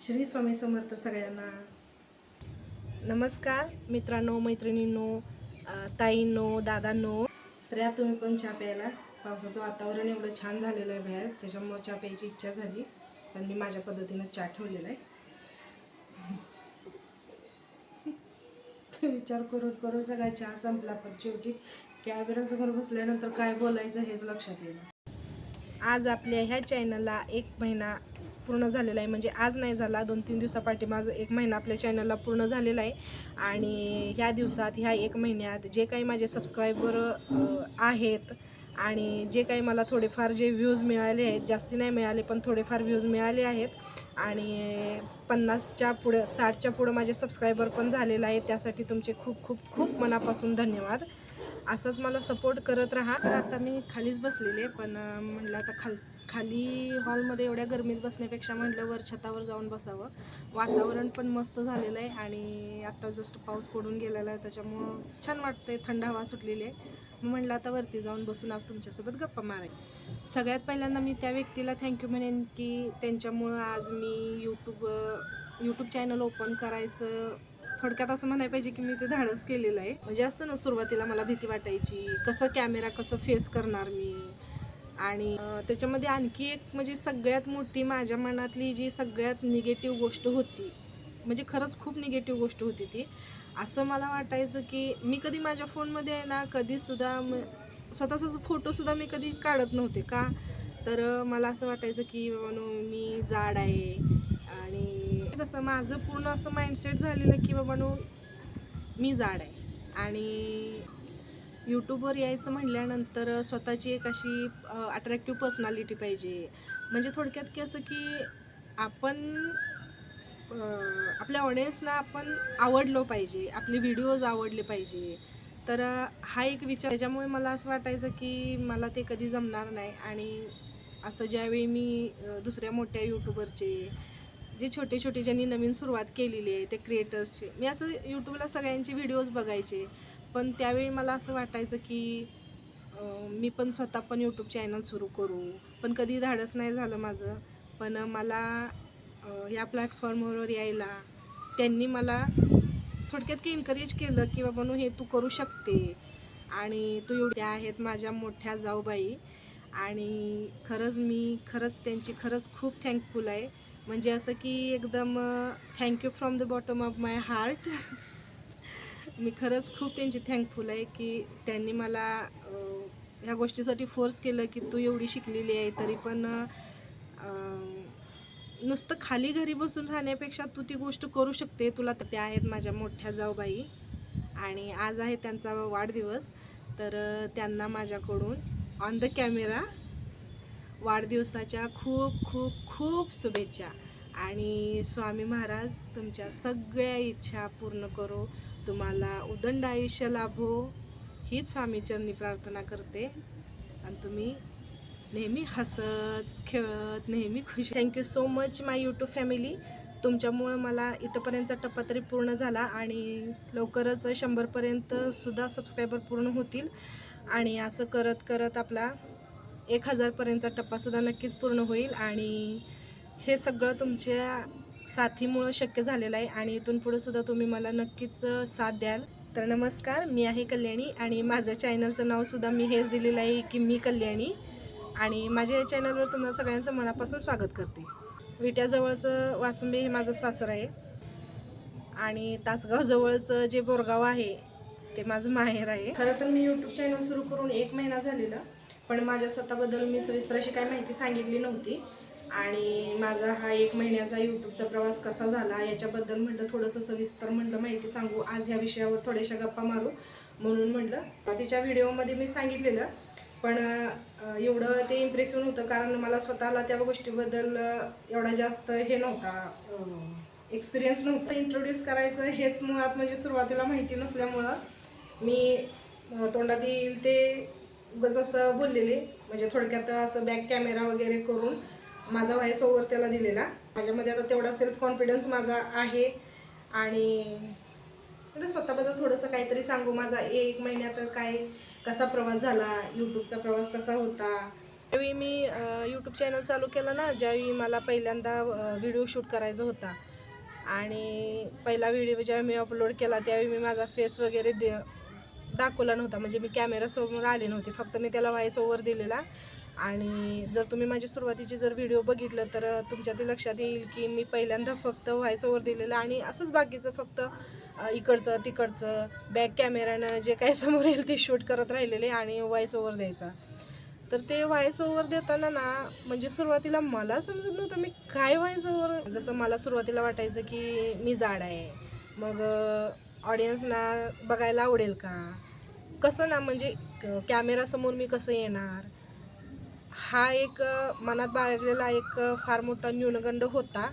श्री स्वामी समर्थ सगळ्यांना. नमस्कार मित्रांनो, मैत्रिणींनो, ताईंनो, दादांनो. तर या तुम्ही पण चहा प्यायला. पावसाचं वातावरण एवढं छान झालेलं आहे बाहेर, त्याच्यामुळे चहा प्यायची इच्छा झाली. पण मी माझ्या पद्धतीनं चहा ठेवलेला आहे. विचार करून करून सगळा चहा संपला, पण शेवटी कॅमेऱ्यासमोर बसल्यानंतर काय बोलायचं हेच लक्षात येईल. आज आपल्या ह्या चॅनलला 1 महिना पूर्ण झालेला आहे. म्हणजे आज नाही झाला, 2-3 दिवसापाठी माझं 1 महिना आपल्या चॅनलला पूर्ण झालेला आहे. आणि ह्या दिवसात, ह्या 1 महिन्यात जे काही माझे सबस्क्रायबर आहेत आणि जे काही मला थोडेफार जे व्ह्यूज मिळाले आहेत, जास्ती नाही मिळाले पण थोडेफार व्ह्यूज मिळाले आहेत. आणि 50च्या पुढं 60च्या पुढं माझे सबस्क्रायबर पण झालेलं आहे. त्यासाठी तुमचे खूप खूप खूप मनापासून धन्यवाद. असंच मला सपोर्ट करत राहा. आता मी खालीच बसलेले, पण म्हटलं आता खाली हॉलमध्ये एवढ्या गरमीत बसण्यापेक्षा म्हटलं वर छतावर जाऊन बसावं. वातावरण पण मस्त झालेलं आहे आणि आत्ता जस्ट पाऊस पडून गेलेला आहे, त्याच्यामुळं छान वाटतंय, थंड हवा सुटलेली आहे. म्हटलं आता वरती जाऊन बसून तुमच्यासोबत गप्पा माराय. सगळ्यात पहिल्यांदा मी त्या व्यक्तीला थँक्यू म्हणेन की त्यांच्यामुळं आज मी यूट्यूब चॅनल ओपन करायचं, थोडक्यात असं म्हणायला पाहिजे की मी ते धाडस केलेलं आहे. म्हणजे असतं ना, सुरुवातीला मला भीती वाटायची, कसं फेस करणार मी. आणि त्याच्यामध्ये आणखी एक म्हणजे सगळ्यात मोठी माझ्या मनातली जी सगळ्यात निगेटिव्ह गोष्ट होती, म्हणजे खरंच खूप निगेटिव्ह गोष्ट होती ती. असं मला वाटायचं की मी कधी माझ्या फोनमध्ये आहे ना, कधीसुद्धा स्वतःचा फोटोसुद्धा मी कधी काढत नव्हते. का तर मला असं वाटायचं की बाबांनो मी जाड आहे. आणि कसं माझं पूर्ण असं माइंडसेट झालेलं की बाबांनो मी जाड आहे. आणि यूट्यूबवर यायचं म्हटल्यानंतर स्वतःची एक अशी अट्रॅक्टिव्ह पर्सनॅलिटी पाहिजे. म्हणजे थोडक्यात की असं की आपण आपल्या ऑडियन्सना आपण आवडलो पाहिजे, आपले व्हिडिओज आवडले पाहिजे. तर हा एक विचार, त्याच्यामुळे मला असं वाटायचं की मला ते कधी जमणार नाही. आणि असं ज्यावेळी मी दुसऱ्या मोठ्या यूट्यूबरचे जे छोटे छोटे ज्यांनी नवीन सुरुवात केलेली आहे ते क्रिएटर्सचे, मी असं यूट्यूबला सगळ्यांचे व्हिडिओज बघायचे. पण त्यावेळी मला असं वाटायचं की मी पण स्वतः पण यूट्यूब चॅनल सुरू करू, पण कधी धाडस नाही झालं माझं. पण मला या प्लॅटफॉर्मवर यायला त्यांनी मला थोडक्यात की एनकरेज केलं की बाबांनो हे तू करू शकते. आणि तू एवढ्या आहेत माझ्या मोठ्या जाऊबाई. आणि खरंच त्यांची खूप थँकफुल आहे. म्हणजे असं की एकदम thank you from the bottom of my heart. मी खरंच खूप त्यांची थँकफुल आहे की त्यांनी मला ह्या गोष्टीसाठी फोर्स केलं की तू एवढी शिकलेली आहे तरी पण नुसतं खाली घरी बसून राहण्यापेक्षा तू ती गोष्ट करू शकते. तुला त्या आहेत माझ्या मोठ्या जाऊबाई आणि आज आहे त्यांचा वाढदिवस. तर त्यांना माझ्याकडून ऑन द कॅमेरा वाढदिवसाच्या खूप खूप खूप शुभेच्छा. आणि स्वामी महाराज तुमच्या सगळ्या इच्छा पूर्ण करो, तुम्हाला उदंड आयुष्य लाभो, हीच स्वामीचरणी प्रार्थना करते. आणि तुम्ही नेहमी हसत खेळत नेहमी खुश. थँक्यू सो मच माय यूट्यूब फॅमिली. तुमच्यामुळं मला इथंपर्यंतचा टप्पा तरी पूर्ण झाला आणि लवकरच 100पर्यंत सुद्धा सबस्क्रायबर पूर्ण होतील. आणि असं करत करत आपला 1000पर्यंतचा टप्पासुद्धा नक्कीच पूर्ण होईल. आणि हे सगळं तुमच्या साथीमुळं शक्य झालेलं आहे आणि इथून पुढे सुद्धा तुम्ही मला नक्कीच साथ द्याल. तर नमस्कार, मी आहे कल्याणी आणि माझं चॅनलचं नावसुद्धा मी हेच दिलेलं आहे की मी कल्याणी. आणि माझ्या या चॅनलवर तुम्हाला सगळ्यांचं मनापासून स्वागत करते. विट्याजवळचं वासुंबे हे माझं सासर आहे आणि तासगावजवळचं जे बोरगाव आहे ते माझं माहेर आहे. खरं तर मी यूट्यूब चॅनल सुरू करून 1 महिना झालेला, पण माझ्या स्वतःबद्दल मी सविस्तर अशी काही माहिती सांगितली नव्हती. आणि माझा हा 1 महिन्याचा यूट्यूबचा प्रवास कसा झाला याच्याबद्दल म्हटलं थोडंसं सविस्तर माहिती सांगू. आज ह्या विषयावर थोड्याशा गप्पा मारू म्हणून म्हटलं. तिच्या व्हिडिओमध्ये मी सांगितलेलं, पण एवढं ते इम्प्रेशन होतं कारण मला स्वतःला त्या गोष्टीबद्दल एवढा जास्त हे नव्हता, एक्सपिरियन्स नव्हता. इंट्रोड्यूस करायचं हेच मुळात म्हणजे सुरुवातीला माहिती नसल्यामुळं मी तोंडात येईल ते उगाच असं बोललेले. म्हणजे थोडक्यात असं बॅक कॅमेरा वगैरे करून माझा व्हॉइस ओव्हर त्याला दिलेला. माझ्यामध्ये आता तेवढा सेल्फ कॉन्फिडन्स माझा आहे. आणि म्हणजे स्वतःबद्दल थोडंसं काहीतरी सांगू. माझा 1 महिन्यात कसा प्रवास झाला, यूट्यूबचा प्रवास कसा होता, त्यावेळी मी यूट्यूब चॅनल चालू केलं ना, ज्यावेळी मला पहिल्यांदा व्हिडिओ शूट करायचा होता आणि पहिला व्हिडिओ ज्यावेळी मी अपलोड केला त्यावेळी मी माझा फेस वगैरे दाखवला नव्हता, म्हणजे मी कॅमेरासमोर आले नव्हते, फक्त मी त्याला व्हॉइस ओव्हर दिलेला. आणि जर तुम्ही माझी सुरुवातीचे जर व्हिडिओ बघितलं तर तुमच्या ते लक्षात येईल की मी पहिल्यांदा फक्त व्हॉइस ओव्हर दिलेला आणि असंच बाकीचं फक्त इकडचं तिकडचं बॅक कॅमेरानं जे काही समोर येईल ते शूट करत राहिलेले आणि व्हॉइस ओव्हर द्यायचा. तर ते व्हॉइस ओव्हर देताना ना, म्हणजे सुरुवातीला मला समजत नव्हतं मी काय व्हॉइस ओव्हर. जसं मला सुरुवातीला वाटायचं की मी जाड आहे, मग ऑडियन्सना बघायला आवडेल का, कसं ना, म्हणजे कॅमेरासमोर मी कसं येणार, हा एक मनात बाळगलेला एक फार मोठा न्यूनगंड होता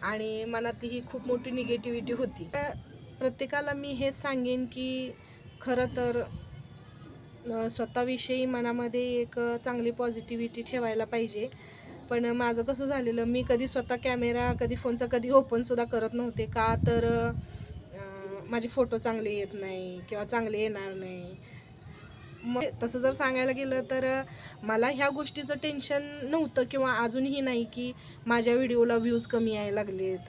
आणि मनात ही खूप मोठी निगेटिव्हिटी होती. प्रत्येकाला मी हेच सांगेन की खरं तर स्वतःविषयी मनामध्ये एक चांगली पॉझिटिव्हिटी ठेवायला पाहिजे. पण माझं कसं झालेलं, मी कधी स्वतः कॅमेरा कधी फोनचा कधी ओपनसुद्धा करत नव्हते. का तर माझे फोटो चांगले येत नाही किंवा चांगले येणार नाही. मग तसं जर सांगायला गेलं तर मला ह्या गोष्टीचं टेन्शन नव्हतं किंवा अजूनही नाही की माझ्या व्हिडिओला व्ह्यूज कमी यायला लागलेत.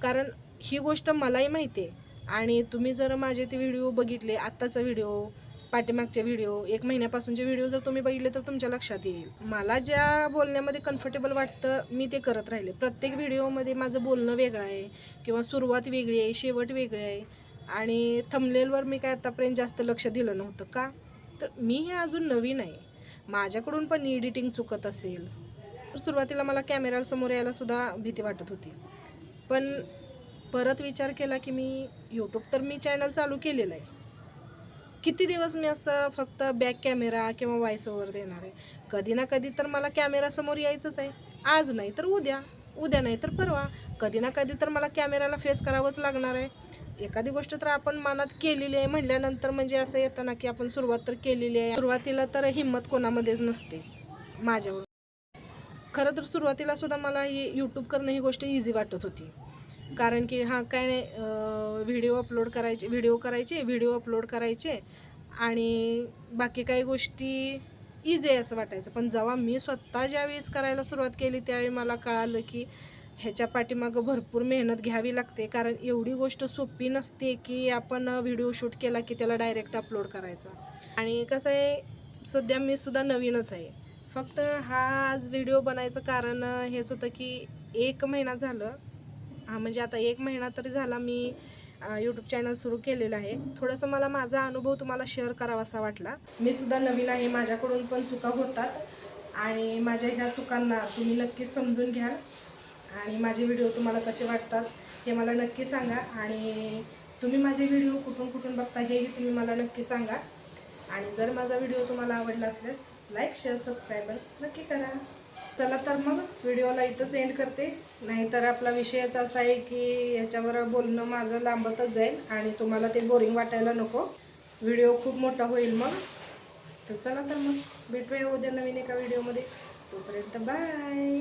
कारण ही गोष्ट मलाही माहिती आहे आणि तुम्ही जर माझे ते व्हिडिओ बघितले, आत्ताचा व्हिडिओ, पाठीमागचे व्हिडिओ, 1 महिन्यापासूनचे व्हिडिओ जर तुम्ही बघितले तर तुमच्या लक्षात येईल. मला ज्या बोलण्यामध्ये कम्फर्टेबल वाटतं मी ते करत राहिले. प्रत्येक व्हिडिओमध्ये माझं बोलणं वेगळं आहे किंवा सुरुवात वेगळी आहे, शेवट वेगळी आहे आणि थंबनेलवर मी काय आतापर्यंत जास्त लक्ष दिलं नव्हतं. का तर मी हे अजून नवीन आहे, माझ्याकडून पण एडिटिंग चुकत असेल. तर सुरुवातीला मला कॅमेरासमोर यायला सुद्धा भीती वाटत होती. पण परत विचार केला की मी यूट्यूब तर मी चॅनल चालू केलेलं आहे, किती दिवस मी असं फक्त बॅक कॅमेरा किंवा व्हॉइस ओव्हर देणार आहे. कधी ना कधी तर मला कॅमेरासमोर यायचंच आहे. आज नाही तर उद्या, उद्या नाही तर परवा, कधी ना कधी तर मला कॅमेराला फेस करावंच लागणार आहे. एखादी गोष्ट तर आपण मनात केलेली आहे म्हटल्यानंतर म्हणजे असं येतं ना की आपण सुरुवात तर केलेली आहे. सुरुवातीला तर हिंमत कोणामध्येच नसते माझ्यावर. खरं तर सुरुवातीला सुद्धा मला ही यूट्यूब करणं ही गोष्ट इझी वाटत होती. कारण की हां, काय नाही, व्हिडिओ अपलोड करायचे आणि बाकी काही गोष्टी इझी आहे असं वाटायचं. पण जेव्हा मी स्वतः ज्यावेळेस करायला सुरुवात केली त्यावेळी मला कळालं की ह्याच्या पाठीमागं भरपूर मेहनत घ्यावी लागते. कारण एवढी गोष्ट सोपी नसते की आपण व्हिडिओ शूट केला की त्याला डायरेक्ट अपलोड करायचा. आणि कसं आहे, सध्या मी सुद्धा नवीनच आहे. फक्त हा आज व्हिडिओ बनायचं कारण हेच होतं की 1 महिना झालं, म्हणजे आता 1 महिना तरी झाला मी यूट्यूब चॅनल सुरू केलेलं आहे. थोडंसं मला माझा अनुभव तुम्हाला शेअर करावासा वाटला. मी सुद्धा नवीन आहे, माझ्याकडून पण चुका होतात आणि माझ्या ह्या चुकांना तुम्ही नक्कीच समजून घ्या आणि माझे व्हिडिओ तुम्हाला कसे वाटतात हे मला नक्की सांगा. आणि तुम्ही माझे व्हिडिओ कुठून बघता हेही तुम्ही मला नक्की सांगा. आणि जर माझा व्हिडिओ तुम्हाला आवडला असल्यास लाईक, शेअर, सबस्क्राईब नक्की करा. चला तर मग व्हिडिओला इथंच एंड करते, नाहीतर आपला विषयच असा आहे की याच्यावर बोलणं माझं लांबतच जाईल आणि तुम्हाला ते बोरिंग वाटायला नको, व्हिडिओ खूप मोठा होईल मग. तर चला तर मग भेटूया उद्या नवीन एका व्हिडिओमध्ये. तोपर्यंत बाय.